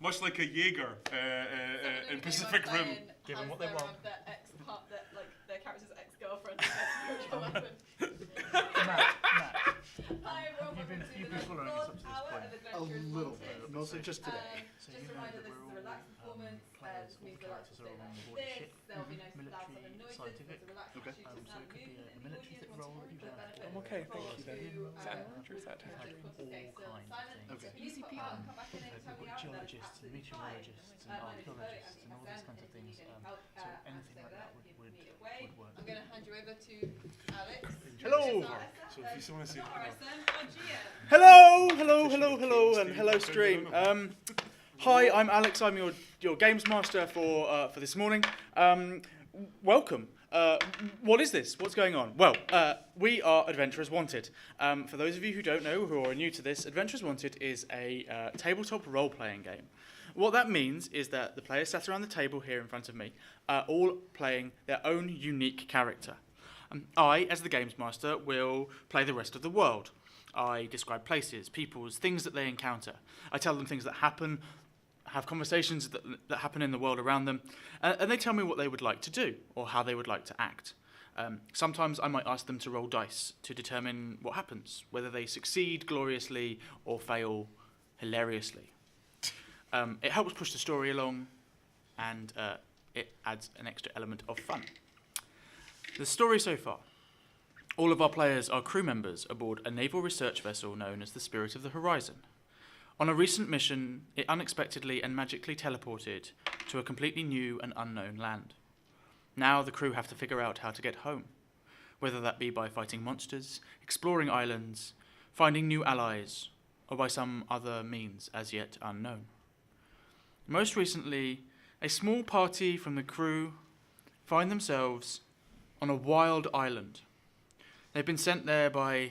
Much like a Jaeger in Pacific Rim. Give them what they want. Their character's ex-girlfriend. Matt, you've been following us up to this point. A little bit, mostly just today. So you know that we're all players, all the characters are all on board a ship, military, scientific. Okay. So it could be a military role that you have. I'm okay, thank you then. Is that or is that Like all kinds of things. Okay. We've got geologists and meteorologists and archaeologists and all these kinds of things. So anything like that would work. I'm going to hand you over to Alex. Hello! So if you still want to see Hello, and hello stream. Hi, I'm Alex. I'm your games master for this morning. Welcome. What is this? What's going on? Well, we are Adventurers Wanted. For those of you who don't know, who are new to this, Adventurers Wanted is a tabletop role-playing game. What that means is that the players sat around the table here in front of me are all playing their own unique character. I, as the games master, will play the rest of the world. I describe places, peoples, things that they encounter. I tell them things that happen, have conversations that happen in the world around them, and they tell me what they would like to do or how they would like to act. Sometimes I might ask them to roll dice to determine what happens, whether they succeed gloriously or fail hilariously. It helps push the story along, and it adds an extra element of fun. The story so far. All of our players are crew members aboard a naval research vessel known as the Spirit of the Horizon. On a recent mission, it unexpectedly and magically teleported to a completely new and unknown land. Now the crew have to figure out how to get home, whether that be by fighting monsters, exploring islands, finding new allies, or by some other means as yet unknown. Most recently, a small party from the crew find themselves on a wild island. They've been sent there by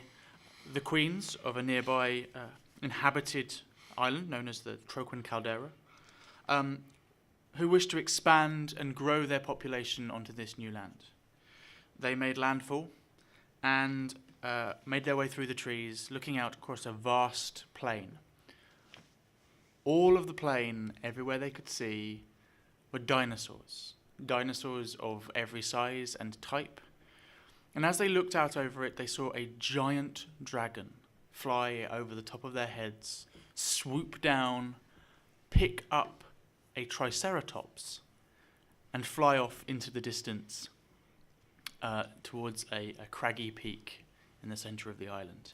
the queens of a nearby inhabited island known as the Troquin Caldera, who wish to expand and grow their population onto this new land. They made landfall and made their way through the trees, looking out across a vast plain. All of the plain, everywhere they could see, were dinosaurs. Dinosaurs of every size and type. And as they looked out over it, they saw a giant dragon fly over the top of their heads, swoop down, pick up a triceratops, and fly off into the distance towards a craggy peak in the center of the island.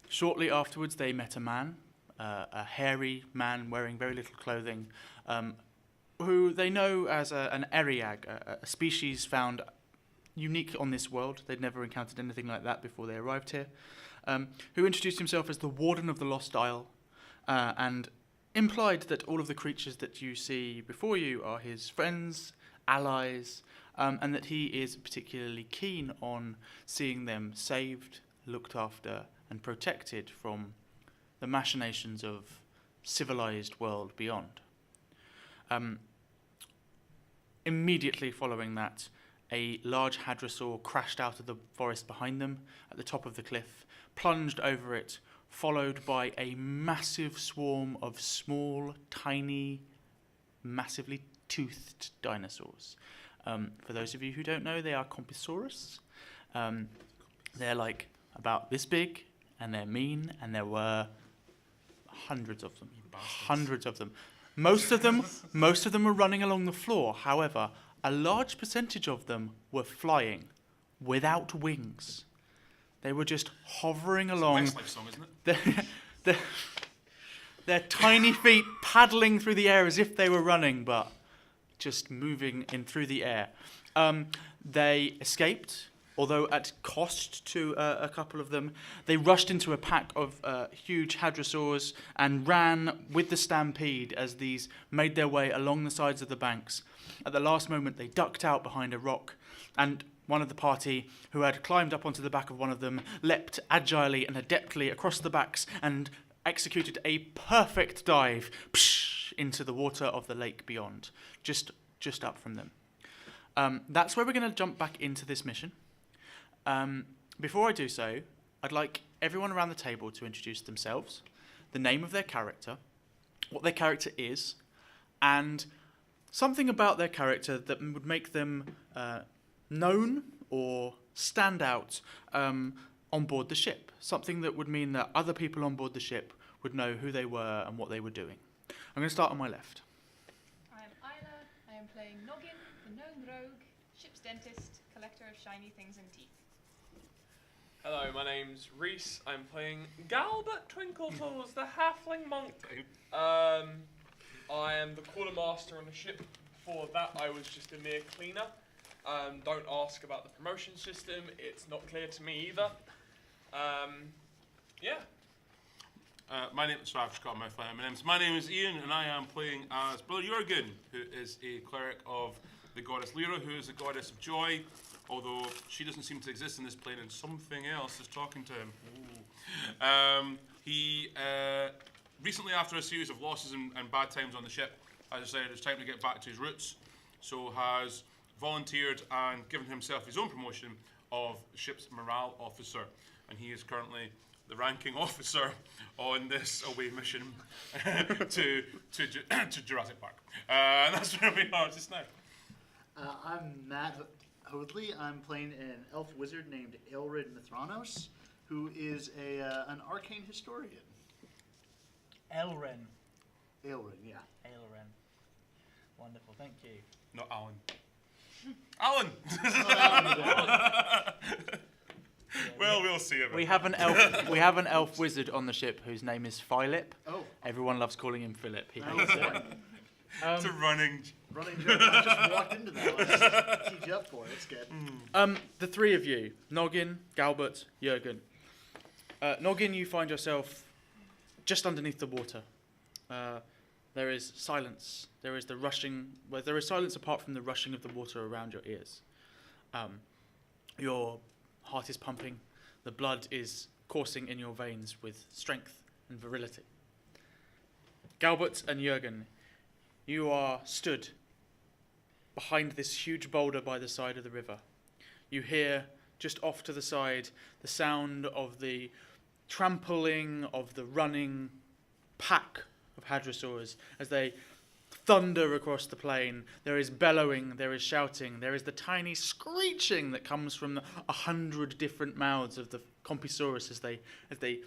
Shortly afterwards, they met a man, a hairy man wearing very little clothing, who they know as an Eriag, a species found unique on this world. They'd never encountered anything like that before they arrived here, who introduced himself as the Warden of the Lost Isle, and implied that all of the creatures that you see before you are his friends, allies, and that he is particularly keen on seeing them saved, looked after, and protected from the machinations of civilized world beyond. Immediately following that, a large hadrosaur crashed out of the forest behind them at the top of the cliff, plunged over it, followed by a massive swarm of small, tiny, massively toothed dinosaurs. For those of you who don't know, they are Compsosaurus. They're like about this big, and they're mean, and there were hundreds of them. Hundreds of them. Most of them were running along the floor. However, a large percentage of them were flying without wings. They were just hovering along. Westlife song, isn't it? Their tiny feet paddling through the air as if they were running, but just moving in through the air. They escaped, although at cost to a couple of them. They rushed into a pack of huge hadrosaurs and ran with the stampede as these made their way along the sides of the banks. At the last moment, they ducked out behind a rock, and one of the party, who had climbed up onto the back of one of them, leapt agilely and adeptly across the backs and executed a perfect dive into the water of the lake beyond, just up from them. That's where we're going to jump back into this mission. Before I do so, I'd like everyone around the table to introduce themselves, the name of their character, what their character is, and something about their character that would make them known or stand out on board the ship. Something that would mean that other people on board the ship would know who they were and what they were doing. I'm going to start on my left. I am Isla. I am playing Noggin, the known rogue, ship's dentist, collector of shiny things and teeth. Hello, my name's Reese. I'm playing Galbert Twinkletoes, the halfling monk. I am the quartermaster on the ship. Before that, I was just a mere cleaner. Don't ask about the promotion system. It's not clear to me either. Yeah. My name is Ian, and I am playing as Brother Jurgen, who is a cleric of the goddess Lyra, who is the goddess of joy, although she doesn't seem to exist in this plane, and something else is talking to him. He recently, after a series of losses and bad times on the ship, has decided it's time to get back to his roots, so has volunteered and given himself his own promotion of ship's morale officer, and he is currently the ranking officer on this away mission to Jurassic Park. And that's where we are just now. I'm Matt Hoadley. I'm playing an elf wizard named Aelred Mithranos, who is an arcane historian. Elren. Aelred, yeah. Aelren. Wonderful, thank you. Not Alan. Alan! Well, we'll see about We have an elf wizard on the ship whose name is Philip. Oh. Everyone loves calling him Philip. He Oh, hates it. boy. It's a running Running joke. I just walked into that. Let's just teach you up for it. It's good. The three of you, Noggin, Galbert, Jurgen. Noggin, you find yourself just underneath the water. There is silence. There is the rushing. Well, there is silence apart from the rushing of the water around your ears. Your heart is pumping. The blood is coursing in your veins with strength and virility. Galbert and Jurgen, you are stood behind this huge boulder by the side of the river. You hear, just off to the side, the sound of the trampling of the running pack of hadrosaurs as they thunder across the plain. There is bellowing, there is shouting, there is the tiny screeching that comes from 100 different mouths of the Compysaurus as they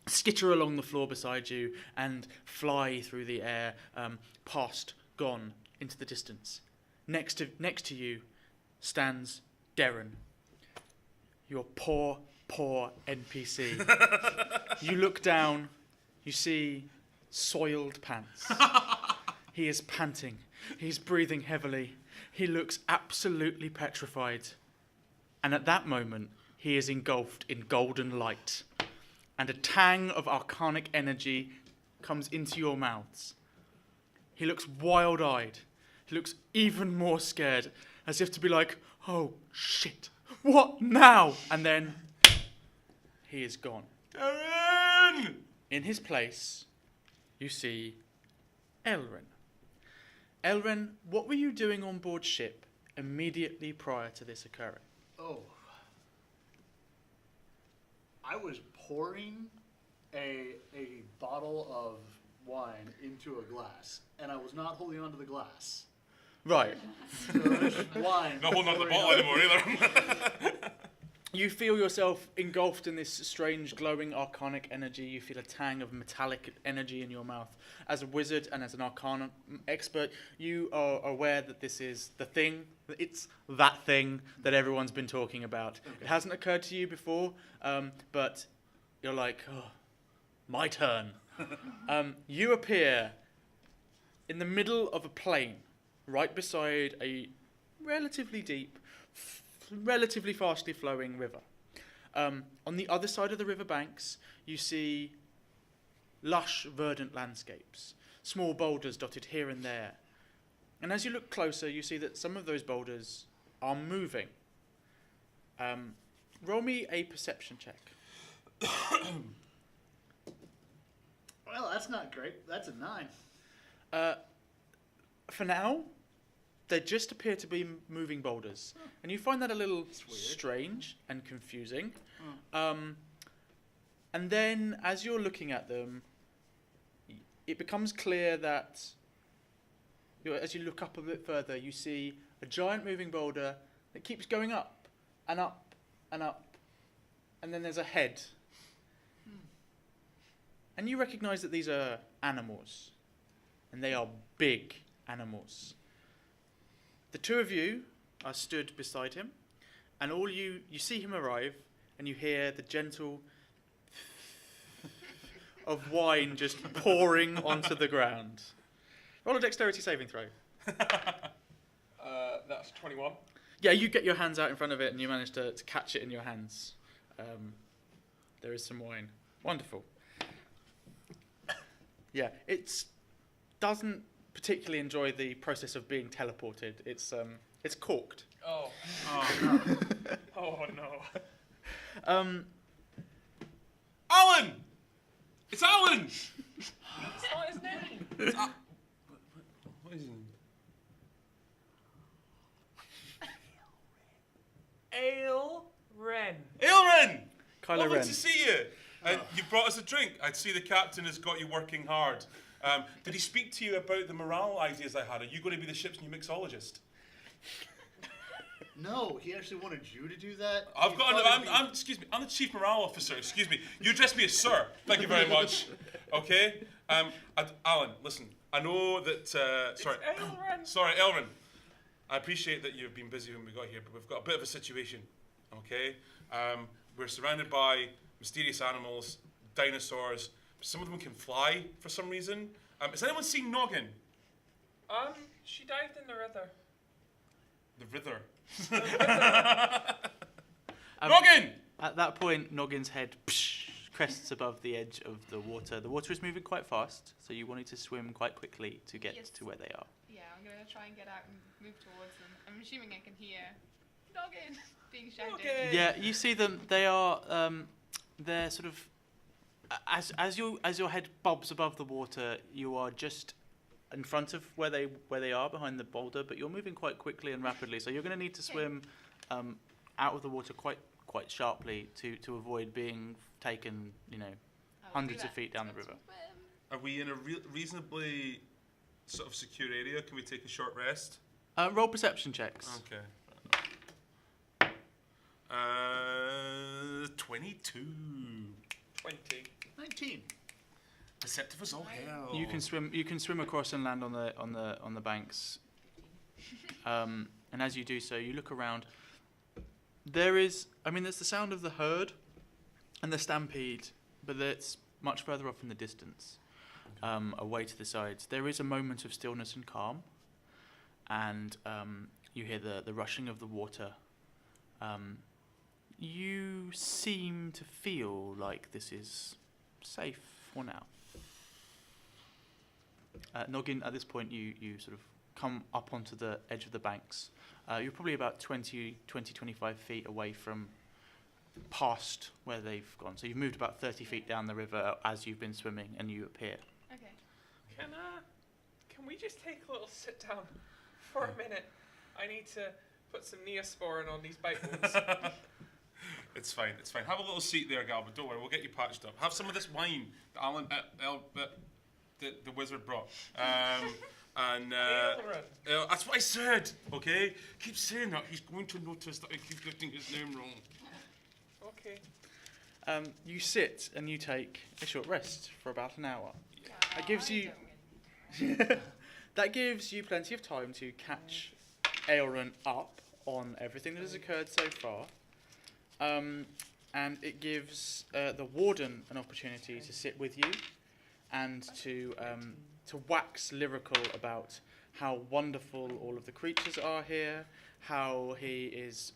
skitter along the floor beside you and fly through the air, past, gone, into the distance. Next to you stands Darren, your poor NPC. You look down, you see soiled pants. He is panting. He's breathing heavily. He looks absolutely petrified. And at that moment, he is engulfed in golden light. And a tang of arcanic energy comes into your mouths. He looks wild-eyed. He looks even more scared, as if to be like, oh, shit, what now? And then he is gone. Darren! In his place, you see Elren. Elren, what were you doing on board ship immediately prior to this occurring? Oh. I was pouring a bottle of wine into a glass, and I was not holding onto the glass. Right. So there's wine. Not holding on to the bottle anymore either. You feel yourself engulfed in this strange, glowing, arcanic energy. You feel a tang of metallic energy in your mouth. As a wizard and as an arcana expert, you are aware that this is the thing. It's that thing that everyone's been talking about. Okay. It hasn't occurred to you before, but you're like, oh, my turn. You appear in the middle of a plain, right beside a relatively deep, relatively fastly flowing river. On the other side of the river banks, you see lush, verdant landscapes, small boulders dotted here and there. And as you look closer, you see that some of those boulders are moving. Roll me a perception check. Well, that's not great. That's a 9. For now, they just appear to be moving boulders. Huh. And you find that a little That's weird. strange and confusing. And then, as you're looking at them, it becomes clear that as you look up a bit further, you see a giant moving boulder that keeps going up and up and up, and then there's a head. And you recognise that these are animals, and they are big animals. The two of you are stood beside him, and all you see him arrive, and you hear the gentle of wine just pouring onto the ground. Roll a dexterity saving throw. That's 21. Yeah, you get your hands out in front of it, and you manage to catch it in your hands. There is some wine. Wonderful. Yeah, it doesn't particularly enjoy the process of being teleported. It's corked. Oh. Oh no. Alan! It's Alan! It's not his name. What is his name? Aelren! Kylo Lovely Ren. to see you. You brought us a drink. I'd see the captain has got you working hard. Did he speak to you about the morale ideas I had? Are you going to be the ship's new mixologist? No, he actually wanted you to do that. Excuse me, I'm the chief morale officer. Excuse me. You address me as sir. Thank you very much. Okay. Alan, listen. I know that. Sorry, Elrin. I appreciate that you've been busy when we got here, but we've got a bit of a situation. Okay. We're surrounded by mysterious animals, dinosaurs. Some of them can fly for some reason. Has anyone seen Noggin? She dived in the river. The Rither. Noggin! At that point, Noggin's head crests above the edge of the water. The water is moving quite fast, so you wanted to swim quite quickly to get to where they are. Yeah, I'm going to try and get out and move towards them. I'm assuming I can hear Noggin being shouted. Okay. Yeah, you see them. They are. They're sort of. As your head bobs above the water, you are just in front of where they are behind the boulder, but you're moving quite quickly and rapidly. So you're going to need to swim out of the water quite sharply to avoid being taken, hundreds of feet down the river. Are we in a reasonably sort of secure area? Can we take a short rest? Roll perception checks. Okay. 22. 20. 19. Perceptive as all hell. You can swim across and land on the banks. And as you do so, you look around. There's the sound of the herd and the stampede, but it's much further off in the distance, away to the sides. There is a moment of stillness and calm, and you hear the rushing of the water. You seem to feel like this is safe for now. Noggin, at this point, you sort of come up onto the edge of the banks. You're probably about 25 feet away from past where they've gone. So you've moved about 30 feet down the river as you've been swimming, and you appear. Okay. Can we just take a little sit down for a minute? I need to put some Neosporin on these bite wounds. It's fine. Have a little seat there, Gal, but don't worry, we'll get you patched up. Have some of this wine that Alan, the wizard brought. That's what I said, okay? Keep saying that. He's going to notice that I keep getting his name wrong. Okay. You sit and you take a short rest for about an hour. That gives you plenty of time to catch Aelren up on everything that has occurred so far. And it gives the warden an opportunity to sit with you and to wax lyrical about how wonderful all of the creatures are here, how he is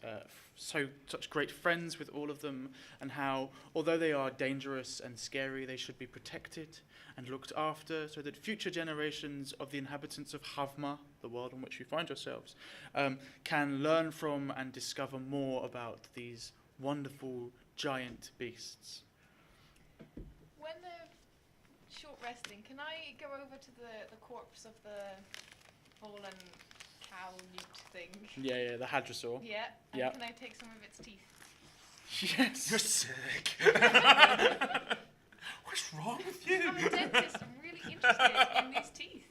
such great friends with all of them, and how, although they are dangerous and scary, they should be protected and looked after so that future generations of the inhabitants of Havma, the world in which we find ourselves, can learn from and discover more about these wonderful giant beasts. When they're short resting, can I go over to the corpse of the fallen cow newt thing? Yeah, the hadrosaur. Yeah. And Yeah. can I take some of its teeth? Yes. You're sick. What's wrong with you? I'm a dentist. I'm really interested in these teeth.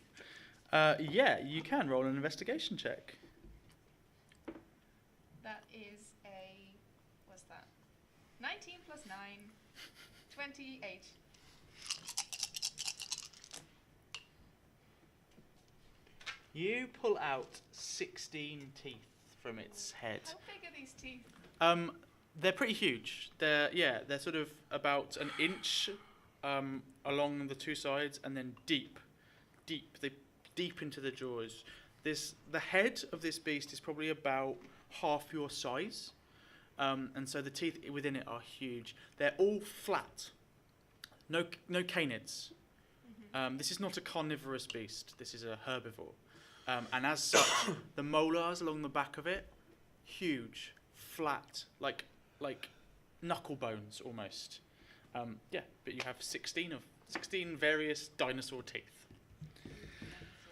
Yeah, you can roll an investigation check. That is a, what's that? 19 plus 9, 28. You pull out 16 teeth from its head. How big are these teeth? They're pretty huge. They're sort of about an inch along the two sides, and then deep into the jaws. The head of this beast is probably about half your size, and so the teeth within it are huge. They're all flat. No canids. This is not a carnivorous beast. This is a herbivore. And as such, the molars along the back of it, huge, flat, like knuckle bones almost. Yeah, but you have 16 various dinosaur teeth.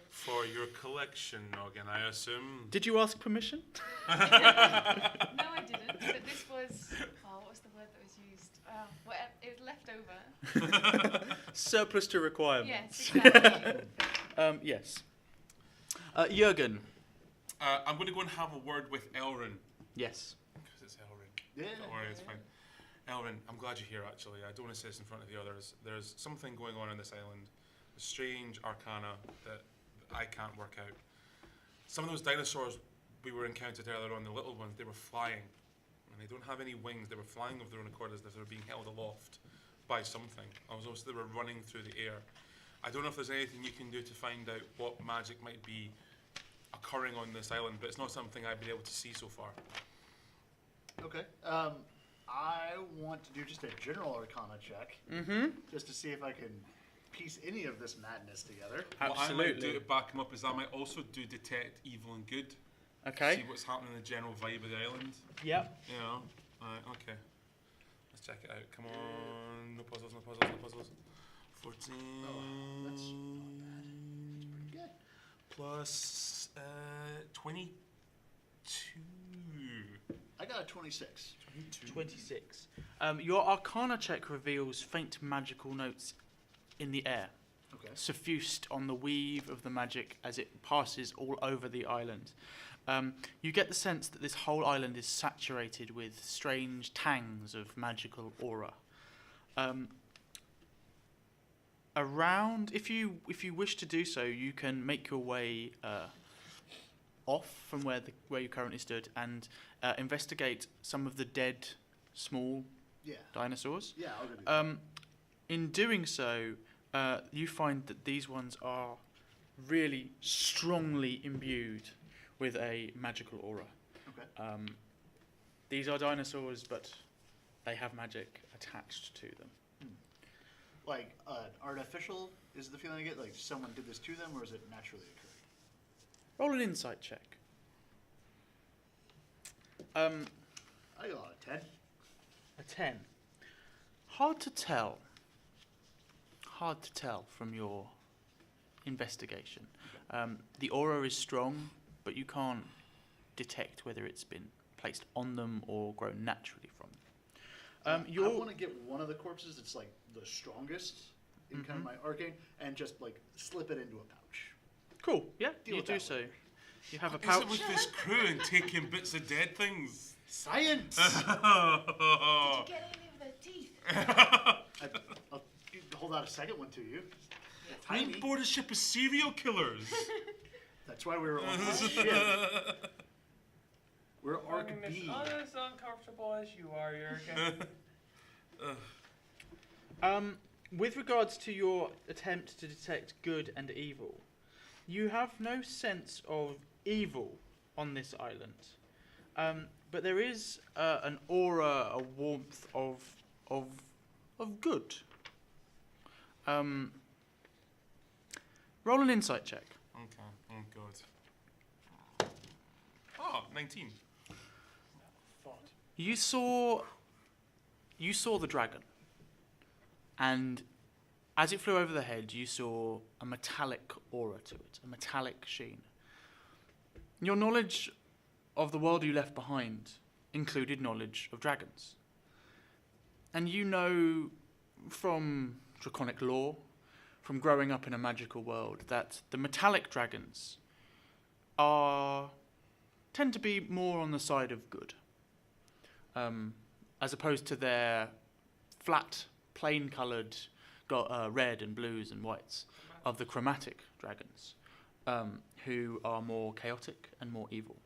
For your collection, Noggin, I assume. Did you ask permission? No, I didn't. But this was, what was the word that was used? It was left over. Surplus to requirements. Yes, exactly. Yes. Jürgen. I'm going to go and have a word with Elrin. Yes. Because it's Elrin. Yeah. Don't worry, it's fine. Elrin, I'm glad you're here, actually. I don't want to say this in front of the others. There's something going on this island. A strange arcana that I can't work out. Some of those dinosaurs we were encountered earlier on, the little ones, they were flying. And they don't have any wings. They were flying of their own accord as if they were being held aloft by something. Also, they were running through the air. I don't know if there's anything you can do to find out what magic might be occurring on this island, but it's not something I've been able to see so far. Okay. I want to do just a general arcana check, just to see if I can piece any of this madness together. What I might do to back him up is I might also do detect evil and good. Okay. See what's happening in the general vibe of the island. Yep. You know? Okay. Let's check it out. Come on. No puzzles, no puzzles, no puzzles. 14. Oh, that's not bad. That's pretty good. Plus 22. I got a 26. 26. Your arcana check reveals faint magical notes in the air, Okay. suffused on the weave of the magic as it passes all over the island. You get the sense that this whole island is saturated with strange tangs of magical aura. Around, if you wish to do so, you can make your way off from where you currently stood and investigate some of the dead small Yeah. dinosaurs. Yeah, I'll go do that. In doing so, you find that these ones are really strongly imbued with a magical aura. Okay. These are dinosaurs, but they have magic attached to them. Like, artificial is the feeling I get? Like, someone did this to them, or is it naturally occurring? Roll an insight check. I got a 10. A 10. Hard to tell. Hard to tell from your investigation. The aura is strong, but you can't detect whether it's been placed on them or grown naturally from them. I want to get one of the corpses that's like the strongest in kind of my arcane and just like slip it into a pouch. Cool. Yeah, Deal you with do that so. later. You have a Is pouch. it with this crew and taking bits of dead things? Science! Did you get any of their teeth? I'll hold out a second one to you. We Tiny. board a ship of serial killers. That's why we were on this ship. We're Arc B. As uncomfortable as you are, Jurgen. With regards to your attempt to detect good and evil, you have no sense of evil on this island, but there is an aura, a warmth of good. Roll an insight check. Okay. Oh, God. Oh, 19. You saw the dragon, and as it flew over the head, you saw a metallic aura to it, a metallic sheen. Your knowledge of the world you left behind included knowledge of dragons. And you know from draconic lore, from growing up in a magical world that the metallic dragons tend to be more on the side of good, as opposed to their flat, plain-coloured, red and blues and whites of the chromatic dragons, who are more chaotic and more evil.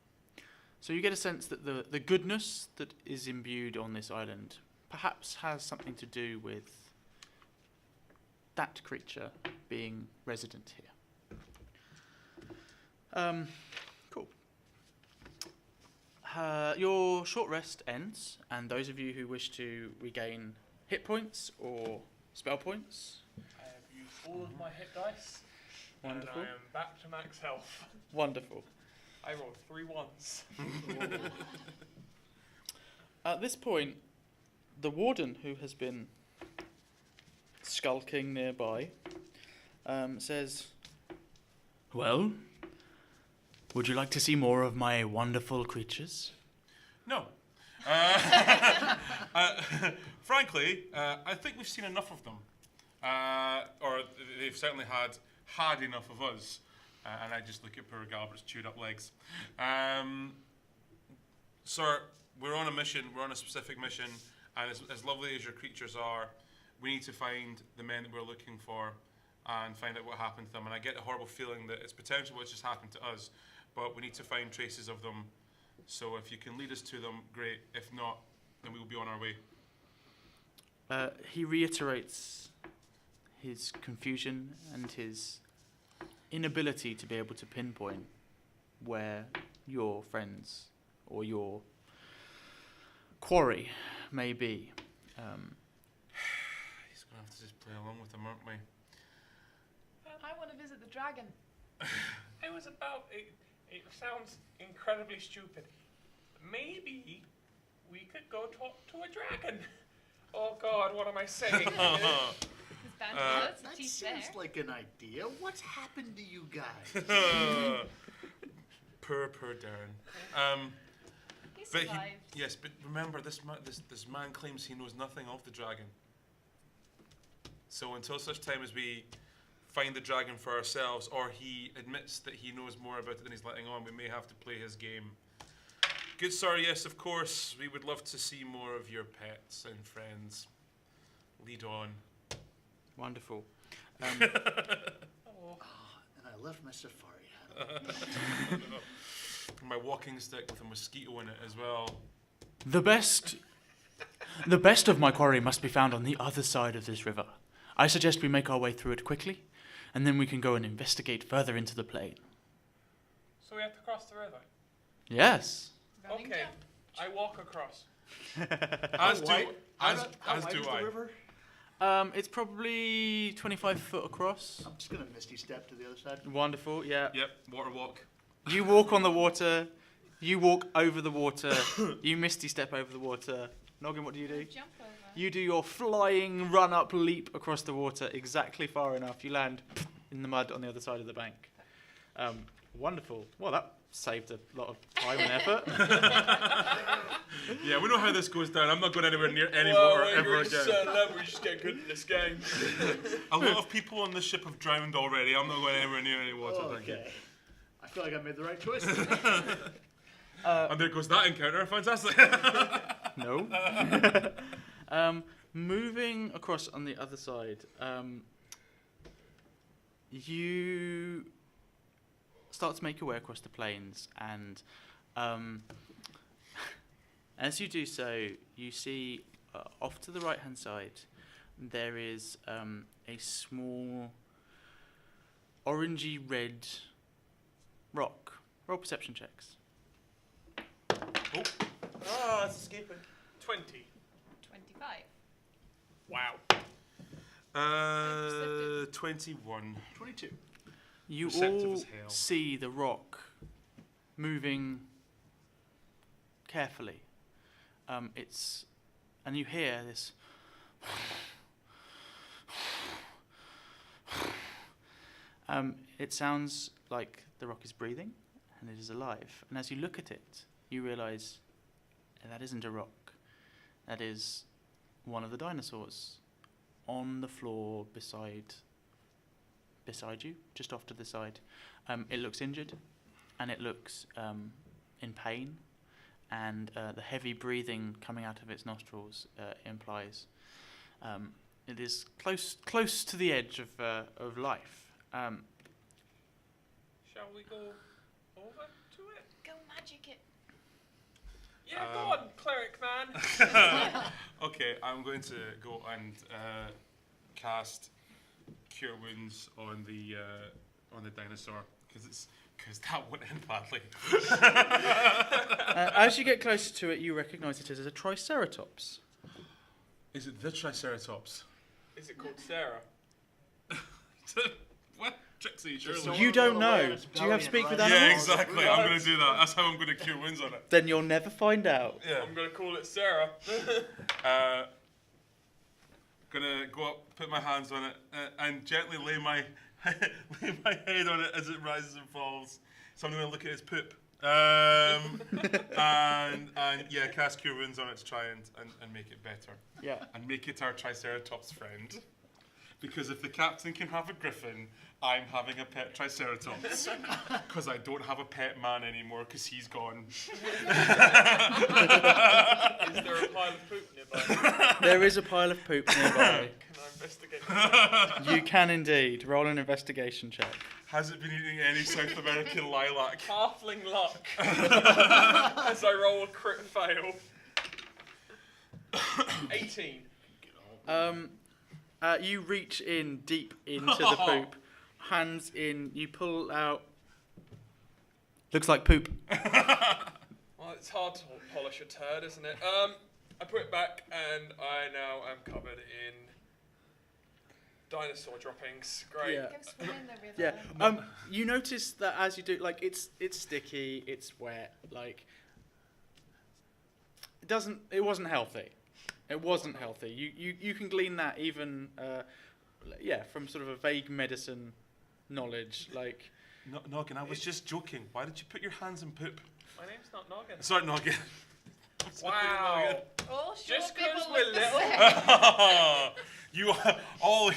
So you get a sense that the goodness that is imbued on this island perhaps has something to do with that creature being resident here. Cool. Your short rest ends, and those of you who wish to regain hit points or spell points. I have used all of my hit dice. Wonderful. And I am back to max health. Wonderful. I rolled 3 ones. At this point, the warden, who has been skulking nearby, says, "Well, would you like to see more of my wonderful creatures?" No. Frankly, I think we've seen enough of them. Or they've certainly had enough of us. And I just look at poor Galbert's chewed up legs. Sir, we're on a mission, we're on a specific mission, and as lovely as your creatures are, we need to find the men that we're looking for and find out what happened to them. And I get a horrible feeling that it's potentially what's just happened to us, but we need to find traces of them. So if you can lead us to them, great. If not, then we will be on our way. He reiterates his confusion and his inability to be able to pinpoint where your friends or your quarry may be. He's going to have to just play along with them, aren't we? I want to visit the dragon. It was about. It sounds incredibly stupid. Maybe we could go talk to a dragon. Oh God, what am I saying? His bandits, That teeth seems there. like an idea. What's happened to you guys? Poor Darren. He But survived. yes, but remember, this man claims he knows nothing of the dragon. So until such time as we find the dragon for ourselves, or he admits that he knows more about it than he's letting on, we may have to play his game. Good sir, yes, of course, we would love to see more of your pets and friends. Lead on. Wonderful. And I left my safari hat. My walking stick with a mosquito in it as well. The best of my quarry must be found on the other side of this river. I suggest we make our way through it quickly, and then we can go and investigate further into the plain. So we have to cross the river. Yes. Running Okay, jump. I walk across. As do How as wide do is I. the river? It's probably 25 foot across. I'm just gonna misty step to the other side. Wonderful, yeah. Yep, water walk. You walk on the water, you walk over the water, you misty step over the water. Noggin, what do you do? Jump over. You do your flying run-up leap across the water exactly far enough. You land in the mud on the other side of the bank. Wonderful. Well, that saved a lot of time and effort. Yeah, we know how this goes down. I'm not going anywhere near any Well, water when ever you're at a again. certain level, you just get good at this game. A lot of people on this ship have drowned already. I'm not going anywhere near any water, thank you. Okay. I feel like I made the right choice. And there goes that encounter. Fantastic. No. Moving across on the other side, you start to make your way across the plains, and as you do so, you see off to the right-hand side there is a small orangey red rock. Roll perception checks. Ah, it's escaping. 20. 25. Wow. 21. 22. You Receptive all as hell. see the rock moving carefully. And you hear this. It sounds like the rock is breathing, and it is alive. And as you look at it, you realise that isn't a rock. That is one of the dinosaurs on the floor beside beside you, just off to the side. It looks injured, and it looks in pain, and the heavy breathing coming out of its nostrils implies it is close to the edge of life. Shall we go over to it? Go magic it. Yeah, go on, cleric man. Okay, I'm going to go and cast Cure Wounds on the dinosaur because that won't end badly. As you get closer to it, you recognise it as a Triceratops. Is it the Triceratops? Is it called Sarah? What? Trixie, surely. You don't know. Do you have speak with animals? Yeah, exactly. I'm going to do that. That's how I'm going to cure wounds on it. Then you'll never find out. Yeah. I'm going to call it Sarah. Gonna go up, put my hands on it, and gently lay my head on it as it rises and falls. So I'm gonna look at its poop. And yeah, cast Cure Wounds on it to try and make it better. Yeah. And make it our Triceratops friend. Because if the captain can have a griffin, I'm having a pet Triceratops. Because I don't have a pet man anymore because he's gone. Is there a pile of poop nearby? There is a pile of poop nearby. Can I investigate? You can indeed. Roll an investigation check. Has it been eating any South American lilac? Halfling luck. As I roll a crit fail. 18. You reach in deep into the poop, hands in, you pull out. Looks like poop. Well, it's hard to polish a turd, isn't it? I put it back, and I now am covered in dinosaur droppings. Great. Yeah. Go swim in the river. Yeah. You notice that as you do, like it's sticky, it's wet, like it wasn't healthy. It wasn't healthy. You can glean that even from sort of a vague medicine knowledge. Like Noggin, I was just joking. Why did you put your hands in poop? My name's not Noggin. Sorry, Noggin. Wow. All short Just people 'cause look we're the little. same. You all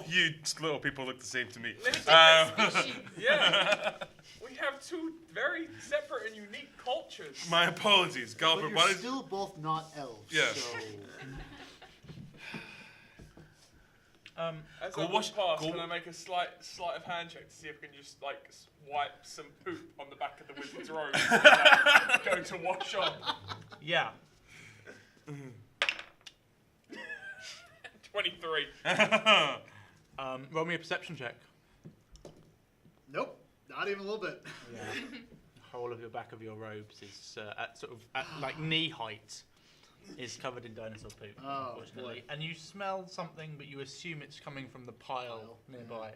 you little people look the same to me. Yeah. We have two very separate and unique cultures. My apologies, But Galbert. you're Why did still both not elves. Yeah. So As Go I walk wash- past, go- can I make a slight of handshake to see if we can just like wipe some poop on the back of the wizard's robe without going to wash on? yeah. 23. Roll me a perception check. nope, not even a little bit. Yeah. The whole of your back of your robes is at like knee height. Is covered in dinosaur poop, Oh, unfortunately, boy. and you smell something, but you assume it's coming from the pile nearby,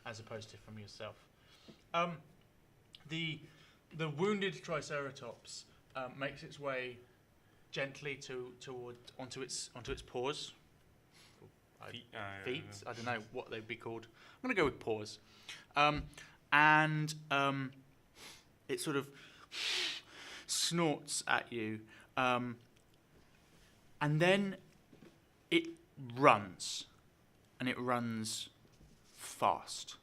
as opposed to from yourself. The wounded Triceratops makes its way gently onto its paws. Feet. I don't know what they'd be called. I'm going to go with paws, and it sort of snorts at you. And then it runs, and it runs fast.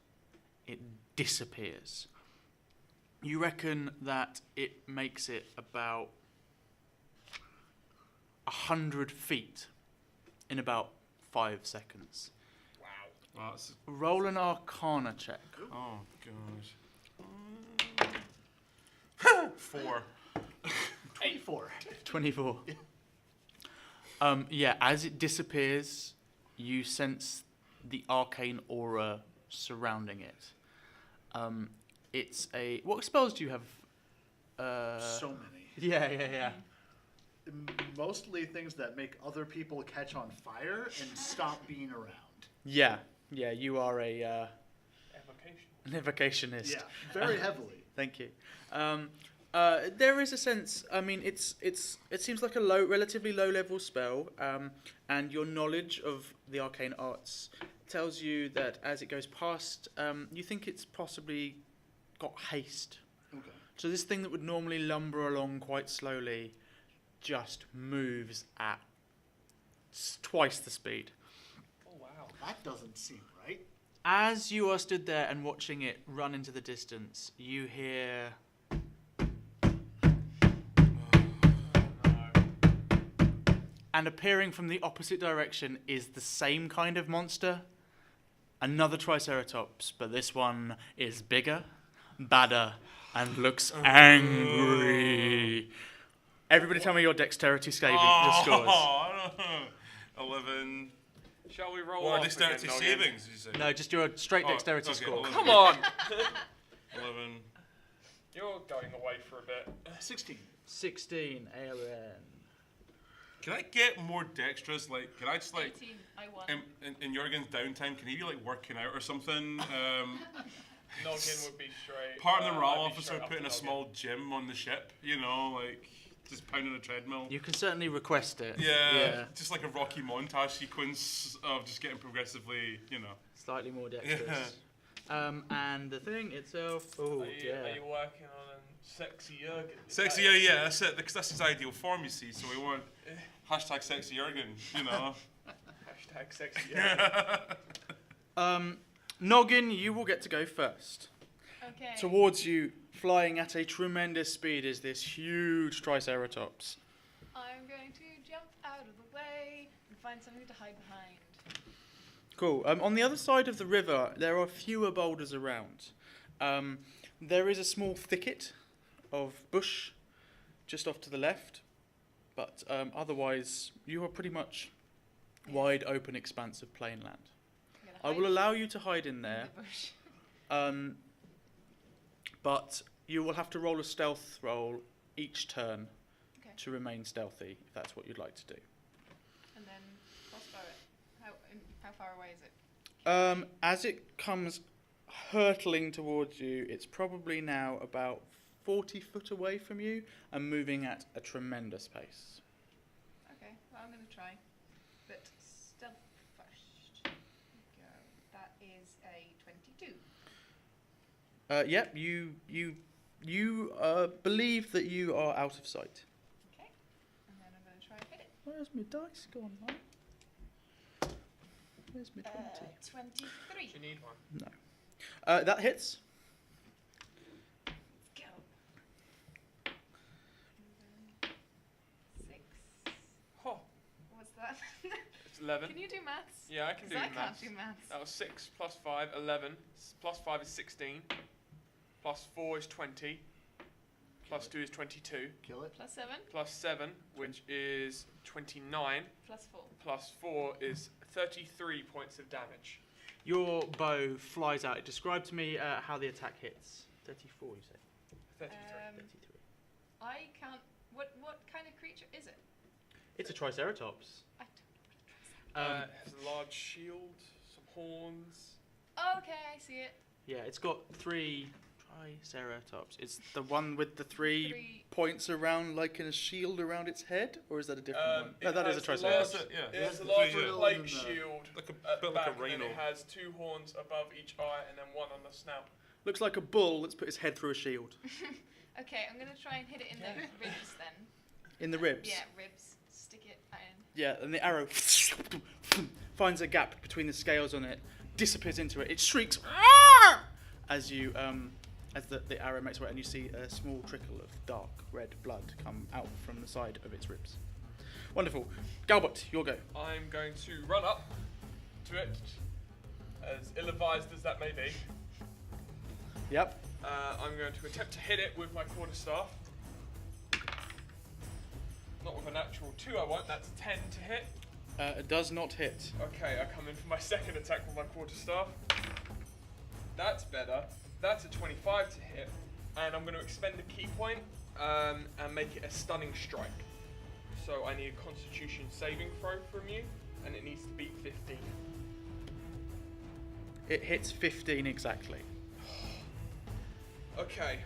It disappears. You reckon that it makes it about 100 feet in about 5 seconds. Wow. That's, Roll an Arcana check. oh gosh. 4. 24. 24. As it disappears, you sense the arcane aura surrounding it. It's a... What spells do you have? So many. Yeah. Mostly things that make other people catch on fire and stop being around. Yeah, you are a Evocation. an evocationist. Yeah, very heavily. Thank you. There is a sense. I mean, it seems like a relatively low level spell, and your knowledge of the arcane arts tells you that as it goes past, you think it's possibly got haste. Okay. So this thing that would normally lumber along quite slowly, just moves at twice the speed. Oh wow. That doesn't seem right. As you are stood there and watching it run into the distance, you hear... And appearing from the opposite direction is the same kind of monster. Another Triceratops, but this one is bigger, badder, and looks angry. Everybody tell me your dexterity scores. I don't know. 11. Shall we roll Or off dexterity again, savings, did you say? No, just your straight dexterity okay, score. 11. Come on! 11. You're going away for a bit. 16. 16, Aaron. Can I get more dexterous? Like, can I just like 18, I won. in Jurgen's downtime? Can he be like working out or something? Noggin would be straight. Part of the morale I'd be officer straight putting a after small gym on the ship. You know, like just pounding a treadmill. You can certainly request it. Yeah, just like a Rocky montage sequence of just getting progressively, you know. Slightly more dexterous. And the thing itself. Oh, Are you yeah. working on a sexy Jurgen? Sexy, yeah, that's it. Because that's his ideal form, you see. So we want hashtag sexy Jurgen, you know. Hashtag sexy Jurgen. Noggin, you will get to go first. Okay. Towards you, flying at a tremendous speed, is this huge Triceratops. I'm going to jump out of the way and find something to hide behind. Cool. On the other side of the river, there are fewer boulders around. There is a small thicket of bush just off to the left, but otherwise you are pretty much wide open expanse of plain land. I will allow you to hide in there, The bush. but you will have to roll a stealth roll each turn Okay. to remain stealthy, if that's what you'd like to do. And then crossbow it. How far away is it? As it comes hurtling towards you, it's probably now about 40 foot away from you and moving at a tremendous pace. Okay, well I'm going to try. But stealth first. Go. That is a 22. Yep, you believe that you are out of sight. Okay. And then I'm going to try and hit it. Where's my dice gone, man? Where's my 20? 23. Do you need one? No. That hits. Let's go. 6. Oh, What's that? it's 11. Can you do maths? Yeah, I can do I maths. can't do maths. That was 6 plus 5, 11. Plus 5 is 16. Plus 4 is 20. Plus 2 is 22. Kill it. Plus 7, Plus 7, which is 29. plus 4. Plus 4 is 33 points of damage. Your bow flies out. Describe to me how the attack hits. 34, you say? 33. 33. I can't. What kind of creature is it? It's a Triceratops. I don't know what a It has a large shield, some horns. Okay, I see it. Yeah, it's got 3 Triceratops. It's the one with the 3 3. points around, like in a shield around its head, or is that a different one? No, It that is a has Triceratops. large- Yeah, It has a the large three, yeah. plate And, shield Like a at the bit like back, a and then rhino. it has 2 horns above each eye and then 1 on the snout. Looks like a bull that's put his head through a shield. Okay, I'm gonna try and hit it in the ribs then. In the ribs. Yeah, ribs. Stick it in. Yeah, and the arrow finds a gap between the scales on it, disappears into it. It shrieks "Ah!" as you as the arrow makes way, and you see a small trickle of dark red blood come out from the side of its ribs. Wonderful. Galbot, your go. I'm going to run up to it, as ill-advised as that may be. Yep. I'm going to attempt to hit it with my quarterstaff. Not with a natural 2 I want, that's 10 to hit. It does not hit. Okay, I come in for my second attack with my quarterstaff. That's better. That's a 25 to hit. And I'm going to expend a key point and make it a stunning strike. So I need a constitution saving throw from you, and it needs to beat 15. It hits 15 exactly. Okay,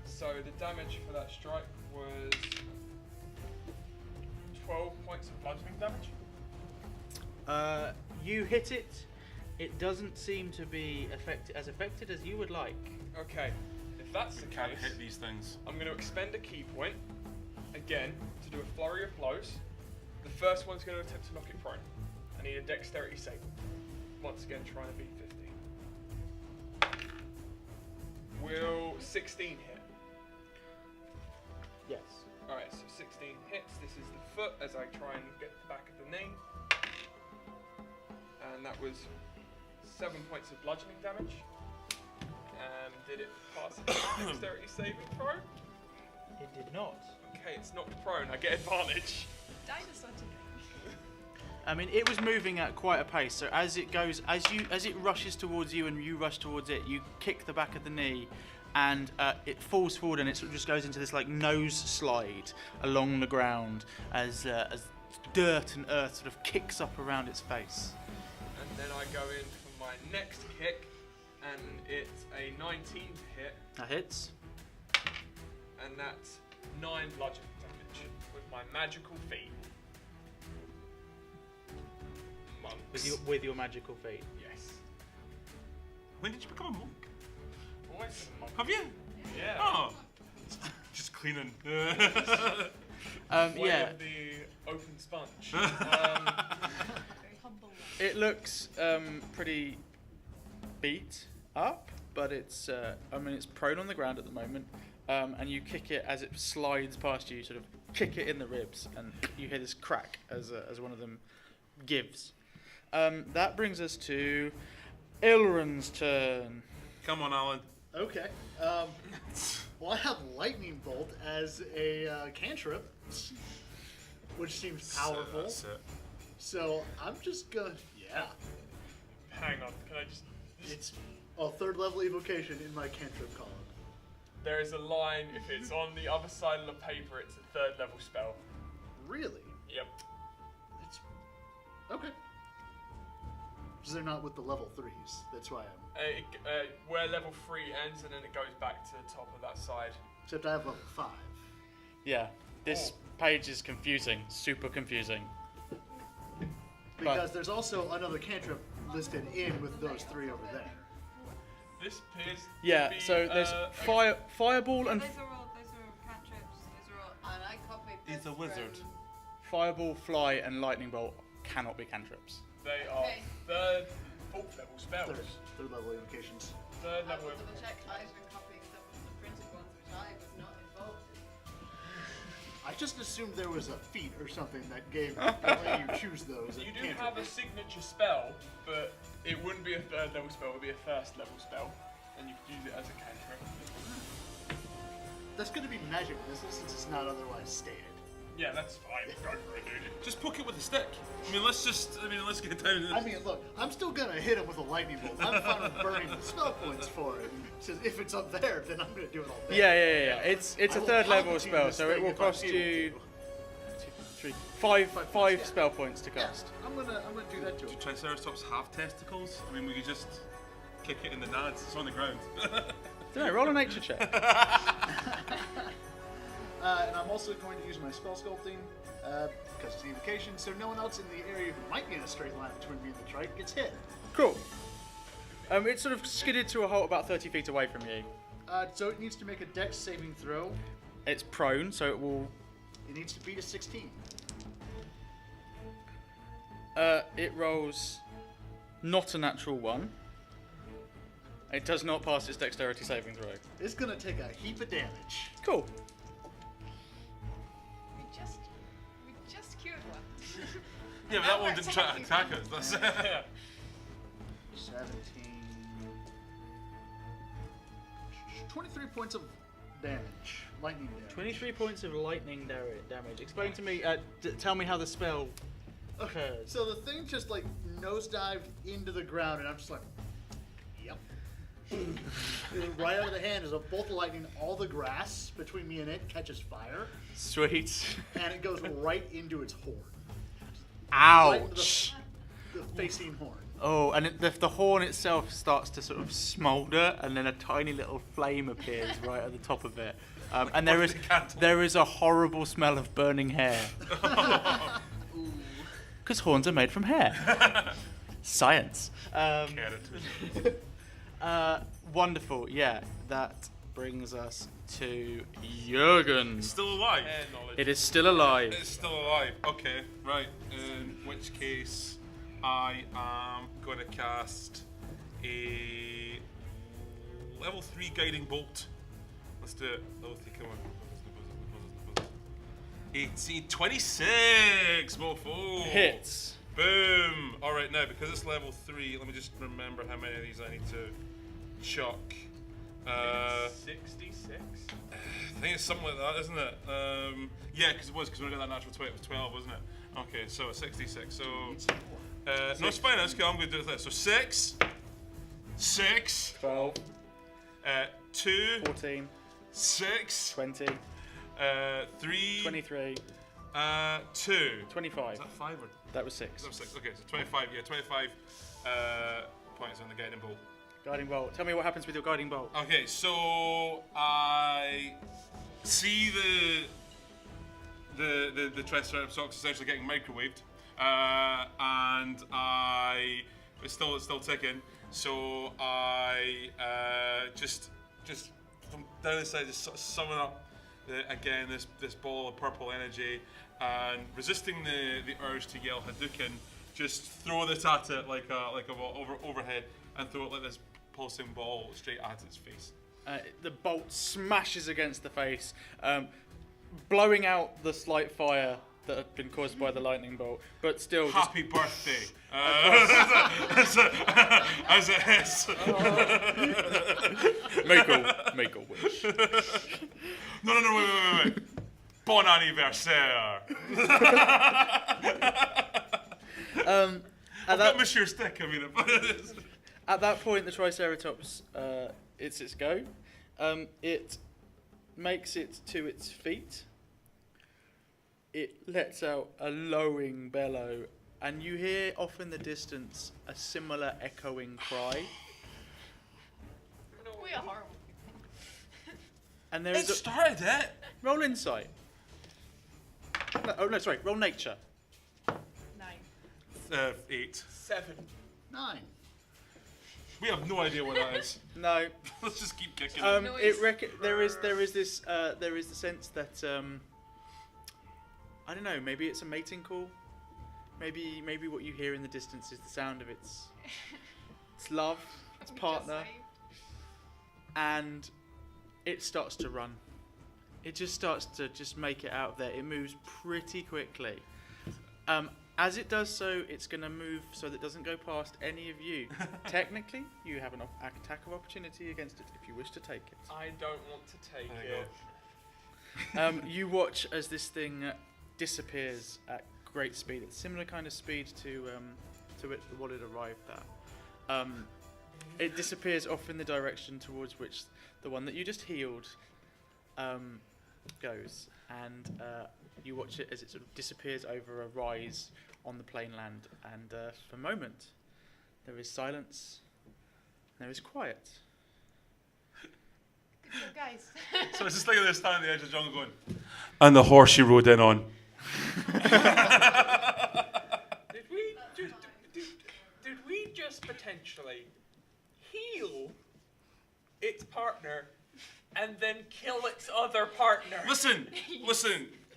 so the damage for that strike was 12 points of bludgeoning damage. You hit it. It doesn't seem to be as affected as you would like. Okay, if that's the Can't case, hit these things. I'm going to expend a key point, again, to do a flurry of blows. The first one's going to attempt to knock it prone. I need a dexterity save. Once again, trying to beat 15. 16 hit? Yes. Alright, so 16 hits. This is the foot as I try and get the back of the knee. And that was 7 points of bludgeoning damage. And did it pass its dexterity saving throw? It did not. Okay, it's knocked prone. I get advantage. Dinosaur to go. I mean, it was moving at quite a pace. So as it rushes towards you and you rush towards it, you kick the back of the knee, and it falls forward and it sort of just goes into this like nose slide along the ground as dirt and earth sort of kicks up around its face. And then I go in for my next kick, and it's a 19 to hit, That hits. and that's 9 bludgeoning damage with my magical feet. Monks. With your magical feet. Yes. When did you become a monk? Always been a monk. Have you? Yeah. Oh. Just cleaning. Way Yeah. of the open sponge. Very humble. It looks pretty beat up, but it's it's prone on the ground at the moment, and you kick it as it slides past you. Sort of kick it in the ribs, and you hear this crack as one of them gives. That brings us to Ilron's turn. Come on, Alan. Okay. Well, I have Lightning Bolt as a cantrip, which seems powerful. That's it. So I'm just gonna, Hang on, can I just... it's a 3rd level evocation in my cantrip column. There is a line, if it's on the other side of the paper, it's a 3rd level spell. Really? Yep. It's okay. So they're not with the level 3s. That's why I'm. Where level 3 ends, and then it goes back to the top of that side. Except I have level 5. Yeah, this page is confusing, super confusing. Because there's also another cantrip listed in with those 3 over there. This appears Yeah, to be, so there's fireball and Those are all cantrips. Those are all, and I copied this He's a wizard. from- fireball, fly, and lightning bolt cannot be cantrips. They are Okay. 3rd, 4th level spells. 3rd level invocations. 3rd I level. will double check. I've been copying some of the printed ones, which I was not involved in. I just assumed there was a feat or something that gave let you choose those. You as do cantrip. have a signature spell, but it wouldn't be a 3rd level spell, it would be a 1st level spell. And you could use it as a cantrip. That's going to be magic resistance since it's not otherwise stated. Yeah, that's fine. Go for it, dude. Just poke it with a stick. Let's get down. I mean, look, I'm still going to hit him with a lightning bolt. I'm fine with burning the spell points for it. Says if it's up there, then I'm going to do it all day. Yeah. It's I a will 3rd level Palpatine spell, this so it thing will if I'm cost able you to. 5 yeah. spell points to cast. I'm gonna do that to Do him. Triceratops have testicles? We could just kick it in the nads. It's on the ground. Don't know, roll a nature check. And I'm also going to use my spell sculpting because it's evocation, so no one else in the area who might be in a straight line between me and the trike gets hit. Cool. It's sort of skidded to a halt about 30 feet away from you. So it needs to make a dex saving throw. It's prone, so it will. It needs to beat a 16. It rolls not a natural 1. It does not pass its dexterity saving throw. It's gonna take a heap of damage. Cool. We just cured one. Yeah, but that one didn't try to attack us. That's 17. 23 points of damage. Lightning damage. 23 points of lightning damage. Explain to me, tell me how the spell occurs. So the thing just like nosedived into the ground, and I'm just like, yep. Right out of the hand is a bolt of lightning. All the grass between me and it catches fire, Sweet. and it goes right into its horn. Right into Ouch. the facing horn. Oh, and the horn itself starts to sort of smoulder, and then a tiny little flame appears right at the top of it. And there is a horrible smell of burning hair. Because horns are made from hair. Science. Keratin. Wonderful. Yeah, that brings us to Jurgen. Still alive. Hair knowledge. It is still alive. It's still alive. Okay, right. In which case, I am going to cast a level 3 guiding bolt Let's do it. Loyalty, come on. 18, 26, mofo. Hits. Boom. All right, now because it's level 3, let me just remember how many of these I need to chuck. 66. I think it's something like that, isn't it? Yeah, because when I got that natural 20, it was 12, wasn't it? Okay, so 66. So no, it's fine. That's cool. I'm going to do this. So 6, 12, 2, 14, 6, 20, 3, 23, 2. 25. Is that 5 or? That was 6. That was 6. Okay, so 25. Yeah, 25 points on the guiding bolt. Guiding bolt. Tell me what happens with your guiding bolt. Okay, so I see the Triceratops essentially getting microwaved, and it's still ticking. So I just from down the side, just sort of summon up again this ball of purple energy, and resisting the urge to yell Hadouken, just throw this at it like a overhead, and throw it like this pulsing ball straight at its face. The bolt smashes against the face, blowing out the slight fire that had been caused by the lightning bolt, but still. Happy birthday! As it hits. Make a wish. No, wait. Bon anniversaire! I've got Monsieur Stick, I mean. At that point, the Triceratops, it's its go. It makes it to its feet. It lets out a lowing bellow, and you hear off in the distance a similar echoing cry. We are horrible. And there It is started it! roll insight. No, sorry, roll nature. 9. 8. 7. 9. We have no idea what that is. No. Let's just keep kicking it. There is the sense that I don't know. Maybe it's a mating call. Maybe what you hear in the distance is the sound of its love, its partner, and it starts to run. It just starts to make it out of there. It moves pretty quickly. As it does so, it's going to move so that it doesn't go past any of you. Technically, you have an attack of opportunity against it if you wish to take it. I don't want to take it. You watch as this thing disappears at great speed. It's similar kind of speed to what it arrived at. It disappears off in the direction towards which the one that you just healed goes, and you watch it as it sort of disappears over a rise on the plainland, and for a moment there is silence, there is quiet. Good job, guys. So it's just like they're standing at the edge of the jungle going, and the horse you rode in on. Did we just potentially heal its partner and then kill its other partner? Listen,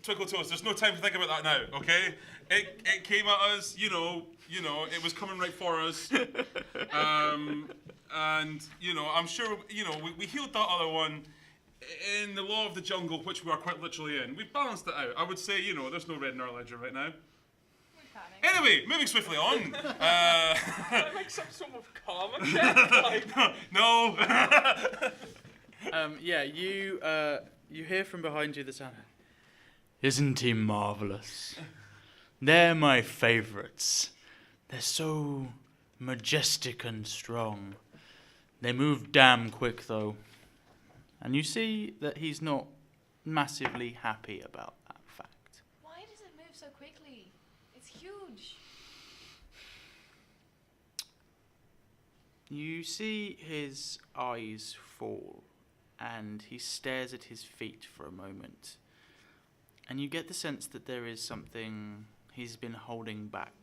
Twinkle Toes, there's no time to think about that now, okay? It came at us, you know, it was coming right for us. And, I'm sure, we healed that other one in the law of the jungle, which we are quite literally in. We've balanced it out. I would say, there's no red in our ledger right now. Anyway, moving swiftly on. Can I make some sort of karma check? No. You hear from behind you the sound. Isn't he marvelous? They're my favourites. They're so majestic and strong. They move damn quick though. And you see that he's not massively happy about that fact. Why does it move so quickly? It's huge. You see his eyes fall, and he stares at his feet for a moment. And you get the sense that there is something he's been holding back.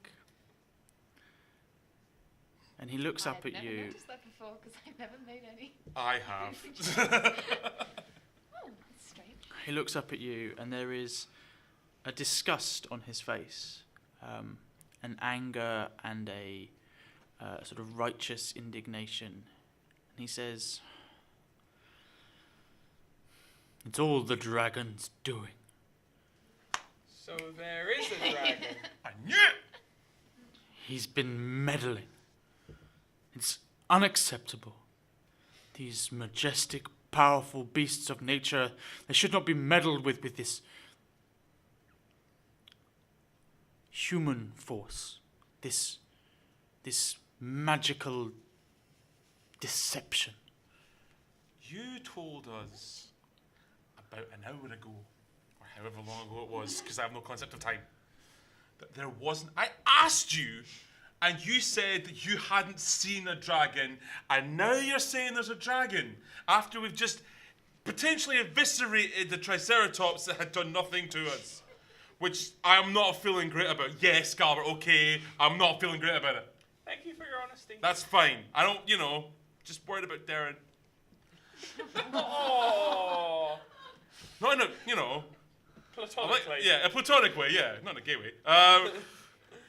And he looks up at you. I've never noticed that before because I've never made any. I have. Oh, that's strange. He looks up at you, and there is a disgust on his face, an anger and a sort of righteous indignation. And he says, It's all the dragon's doing. So there is a dragon. I knew it! He's been meddling. It's unacceptable. These majestic, powerful beasts of nature, they should not be meddled with this human force. This magical deception. You told us about an hour ago, or however long ago it was, because I have no concept of time, that there wasn't. I asked you, and you said that you hadn't seen a dragon, and now you're saying there's a dragon after we've just potentially eviscerated the Triceratops that had done nothing to us, which I am not feeling great about. Yes, Galbert, okay, I'm not feeling great about it. Thank you for your honesty. That's fine. I don't, just worried about Darren. Oh, Not in a, platonically. yeah, a platonic way, yeah, not in a gay way.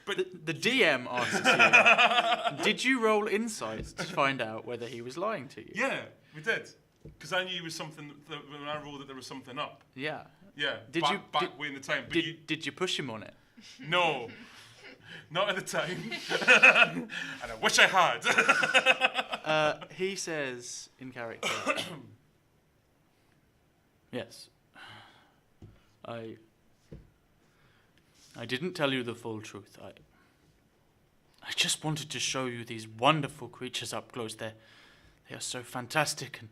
But The DM asks you, did you roll insights to find out whether he was lying to you? yeah, we did. Because I knew it was something, when I rolled that there was something up. Yeah. Yeah, Did back, you- back did- way in the time. But Did you push him on it? no, not at the time. And I wish I had. He says in character, yes, I didn't tell you the full truth. I just wanted to show you these wonderful creatures up close. They are so fantastic, and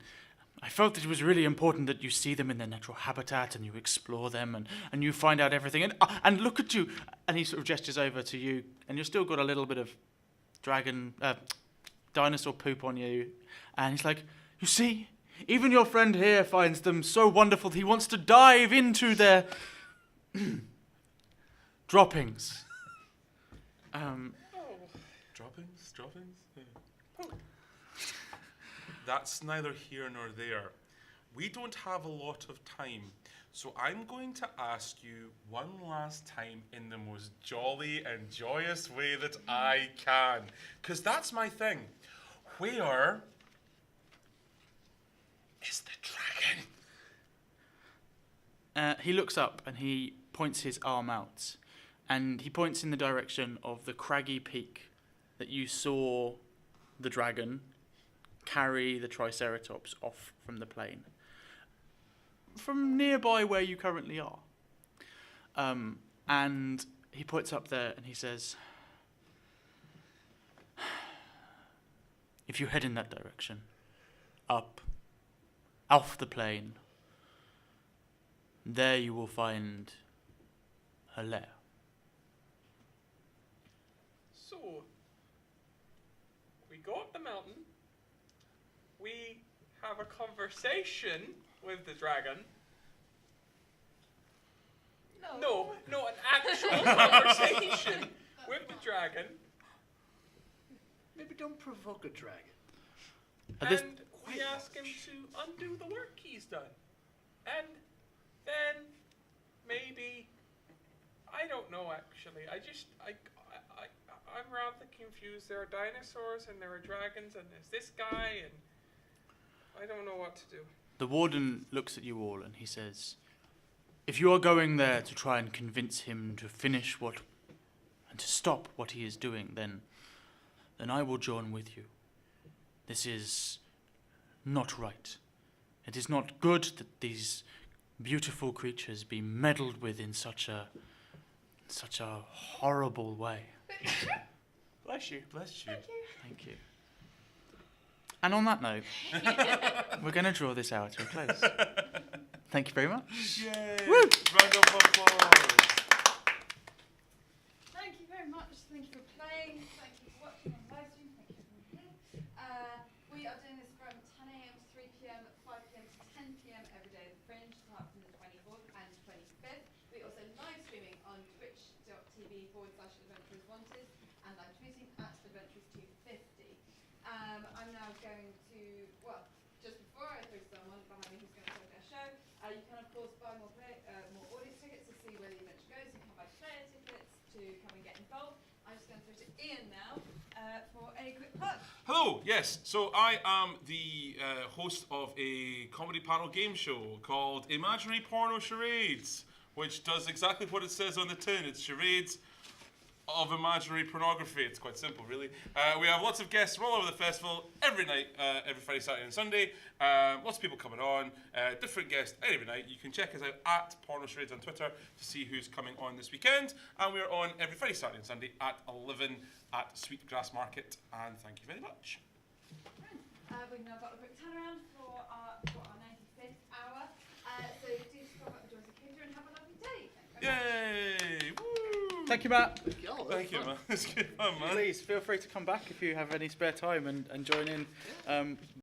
I felt that it was really important that you see them in their natural habitat and you explore them and you find out everything. And look at you. And he sort of gestures over to you, and you've still got a little bit of dinosaur poop on you. And he's like, you see, even your friend here finds them so wonderful that he wants to dive into their droppings. Droppings? Yeah. That's neither here nor there. We don't have a lot of time, so I'm going to ask you one last time in the most jolly and joyous way that I can, because that's my thing. Where is the dragon? He looks up and he points his arm out, and he points in the direction of the craggy peak that you saw the dragon carry the Triceratops off from the plane, from nearby where you currently are. And he points up there and he says, if you head in that direction, up, off the plane, there you will find her lair. So, we go up the mountain, we have a conversation with the dragon. No, an actual conversation with the dragon. Maybe don't provoke a dragon. And we ask him to undo the work he's done. And then maybe, I don't know actually, I'm rather confused. There are dinosaurs and there are dragons and there's this guy and I don't know what to do. The warden looks at you all and he says, if you are going there to try and convince him to finish and to stop what he is doing, then I will join with you. This is not right. It is not good that these beautiful creatures be meddled with in such a horrible way. Bless you. Bless you. Thank you. And on that note, we're going to draw this hour to a close. Thank you very much. Yay! Woo! Round of applause. Thank you very much. Thank you for playing. Thank you for watching on live stream. Thank you for here. We are doing this from 10 a.m. to 3 p.m., 5 p.m. to 10 p.m. every day at the Fringe, apart from the 24th and 25th. We also live streaming on twitch.tv/adventurerswanted and live tweeting at adventures250. I'm now going to, just before I throw someone behind me who's going to talk their show, you can of course buy more audience tickets to see where the adventure goes. You can buy player tickets to come and get involved. I'm just going to throw to Ian now. for a quick plug. Hello, yes. So I am the host of a comedy panel game show called Imaginary Porno Charades, which does exactly what it says on the tin. It's charades of imaginary pornography. It's quite simple, really. We have lots of guests from all over the festival every night, every Friday, Saturday, and Sunday. Lots of people coming on, different guests every night. You can check us out at Porno Charades on Twitter to see who's coming on this weekend. And we're on every Friday, Saturday, and Sunday at 11 at Sweetgrass Market. And thank you very much. We've now got a quick turnaround for our 95th hour. So do come up and join the caterer and have a lovely day. Yay! Woo! Thank you, Matt. Thank you, man. It's good fun, man. Please feel free to come back if you have any spare time and join in.